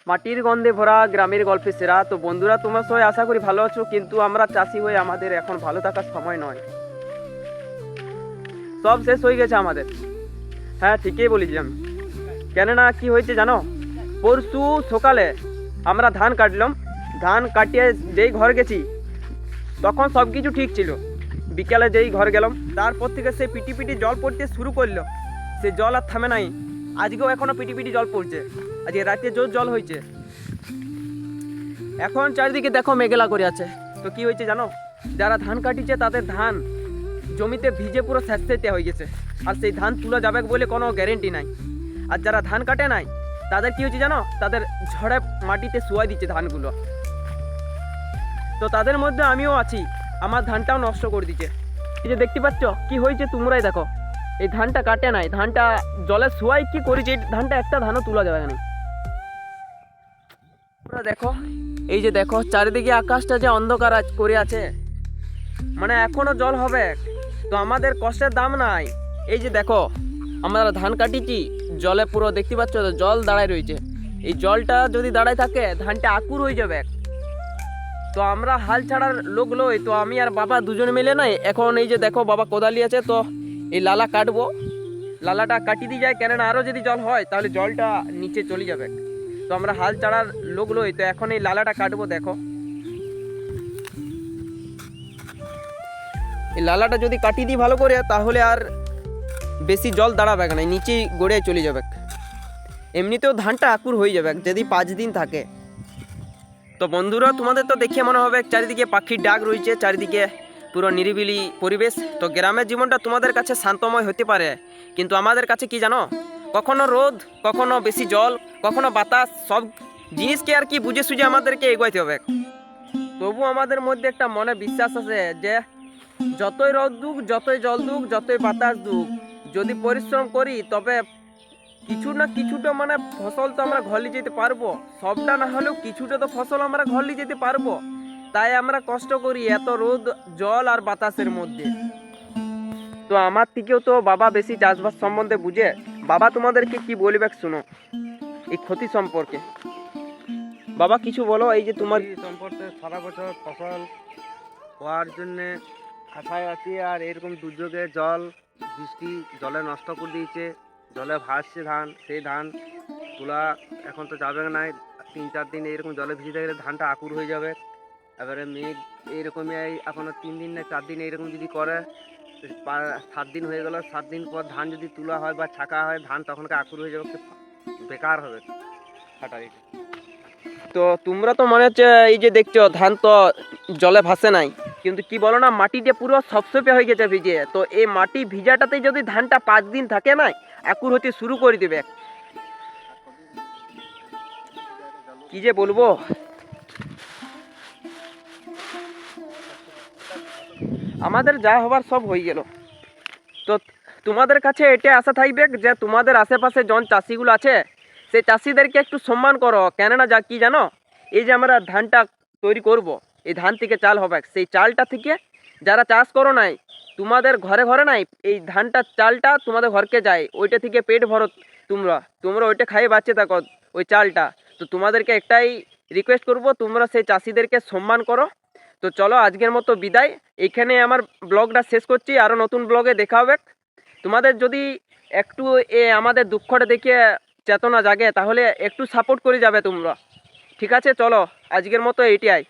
মাটির গন্ধে ভরা গ্রামের গল্পে সেরা। তো বন্ধুরা, তোমরা সবাই আশা করি ভালো আছো, কিন্তু আমরা চাষি হয়ে আমাদের এখন ভালো থাকার সময় নয়। সব শেষ হয়ে গেছে আমাদের। হ্যাঁ, ঠিকই বলেছি আমি। কেননা কি হয়েছে জানো, পরশু সকালে আমরা ধান কাটলাম। ধান কাটিয়ে যেই ঘর গেছি তখন সব কিছু ঠিক ছিল। বিকালে যেই ঘর গেলাম তারপর থেকে সে পিটি পিটি জল পড়তে শুরু করলো। সে জল আর থামে নাই। আজকেও এখনো পিটি পিটি জল পড়ছে। আজকে রাতে জোর জল হয়েছে। এখন চারিদিকে দেখো মেঘলা করে আছে। তো কি হয়েছে জানো, যারা ধান কাটিছে তাদের ধান জমিতে ভিজে পুরো স্যাঁতসেঁতে হয়ে গেছে। আর সেই ধান তুলা যাবে বলে কোনো গ্যারেন্টি নাই। আর যারা ধান কাটে নাই তাদের কি হয়েছে জানো, তাদের ঝড়ে মাটিতে শুয়াই দিচ্ছে ধানগুলো। তো তাদের মধ্যে আমিও আছি। আমার ধানটাও নষ্ট করে দিচ্ছে। এই যে দেখতে পাচ্ছ কি হয়েছে, তোমরাই দেখো। এই ধানটা কাটে নাই, ধানটা জলে শুয়াই কি করেছে, এই ধানটা একটা ধানও তোলা যাবে না। তোমরা দেখো, এই যে দেখো চারিদিকে আকাশটা যে অন্ধকার করে আছে, মানে এখনো জল হবে। তো আমাদের কষ্টের দাম নাই। এই যে দেখো আমরা ধান কাটিছি, জলে পুরো দেখতে পাচ্ছ তো জল দাঁড়ায় রয়েছে। এই জলটা যদি দাঁড়ায় থাকে ধানটা আকুর হয়ে যাবে। তো আমরা হাল ছাড়ার লোক লই। তো আমি আর বাবা দুজন মিলে নাই এখন এই যে দেখো বাবা কোদালি আছে, তো এই লালা কাটবো। লালাটা কাটি দিয়ে যায়, কেননা আরও যদি জল হয় তাহলে জলটা নিচে চলে যাবে। তো আমরা হাল ছাড়ার লোক লই। তো এখন এই লালাটা কাটবো। দেখো এই লালাটা যদি কাটি দিই ভালো করে তাহলে আর বেশি জল দাঁড়াবে না, নিচেই গড়ে চলে যাবে। এমনিতেও ধানটা আকুর হয়ে যাবে যদি 5 দিন থাকে। তো বন্ধুরা, তোমাদের তো দেখে মনে হবে চারিদিকে পাখির ডাক রয়েছে, চারিদিকে পুরো নিরিবিলি পরিবেশ। তো গ্রামের জীবনটা তোমাদের কাছে শান্তময় হতে পারে, কিন্তু আমাদের কাছে কি জানো, কখনো রোদ, কখনো বেশি জল, কখনো বাতাস, সব জিনিসকে আর কি বুঝে সুঝে আমাদেরকে এগোতে হবে। তবু আমাদের মধ্যে একটা মনে বিশ্বাস আছে যে যতই রোদ দুক, যতই জল দুক, যতই বাতাস দুক, যদি পরিশ্রম করি তবে কিছু না কিছুটা মানে ফসল তো আমরা ঘর নিয়ে যেতে পারবো। সবটা না হলেও কিছুটা তো ফসল আমরা ঘর নিয়ে যেতে পারবো। তাই আমরা কষ্ট করি এত রোদ, জল আর বাতাসের মধ্যে। তো আমার থেকেও তো বাবা বেশি চাষবাস সম্বন্ধে বুঝে। বাবা তোমাদেরকে কি বলবে শুনো এই ক্ষতি সম্পর্কে। বাবা কিছু বলো। এই যে তোমার সম্পর্কে সারা বছর ফসল হওয়ার জন্যে আশায় আছি, আর এরকম দুর্যোগে জল বৃষ্টি জলে নষ্ট করে দিয়েছে। জলে ভাসছে ধান, সেই ধান তোলা এখন তো যাবে না। 3-4 দিন এইরকম জলে ভিজে থাকলে ধানটা আকুর হয়ে যাবে। এবারে মেঘ এইরকমই এখনও 3 দিন না 4 দিন এইরকম যদি করে, 7 দিন হয়ে গেল, 7 দিন পর ধান যদি তোলা হয় বা ছাকা হয়, ধান তখনকে আকুর হয়ে যাবে, বেকার হবে খাটারিটা। তো তোমরা তো মনে হচ্ছে এই যে দেখছো ধান তো জলে ভাসে নাই, কিন্তু কি বলো না, মাটিটা পুরো সপসপে হয়ে গেছে ভিজে। তো এই মাটি ভিজাটাতে যদি ধানটা 5 দিন থাকে না, আকুর হতে শুরু করে দেবে। কি যে বলবো। আমাদের যা হবার সব হয়ে গেল। তো তোমাদের কাছে এটা আশা থাকবে যে তোমাদের আশেপাশে জন চাষিগুলো আছে সেই চাষিদেরকে একটু সম্মান করো। কেননা যা কি জানো, এই যে আমরা ধানটা তৈরি করব, এই ধান থেকে চাল হবে, সেই চালটা থেকে যারা চাষ করো নাই, তোমাদের ঘরে ঘরে নাই, এই ধানটা চালটা তোমাদের ঘরকে যায়, ওইটা থেকে পেট ভরো। তোমরা তোমরা ওইটা খাইয়ে বাঁচে থাকো ওই চালটা। তো তোমাদেরকে একটাই রিকোয়েস্ট করব, তোমরা সেই চাষিদেরকে সম্মান করো। তো চলো আজকের মতো বিদায়। এখানে আমার ব্লগটা শেষ করছি, আরও নতুন ব্লগে দেখা হবে। তোমাদের যদি একটু আমাদের দুঃখটা দেখে চেতনা জাগে তাহলে একটু সাপোর্ট করে যাবে তোমরা। ঠিক আছে, চলো আজকের মতো এইটাই।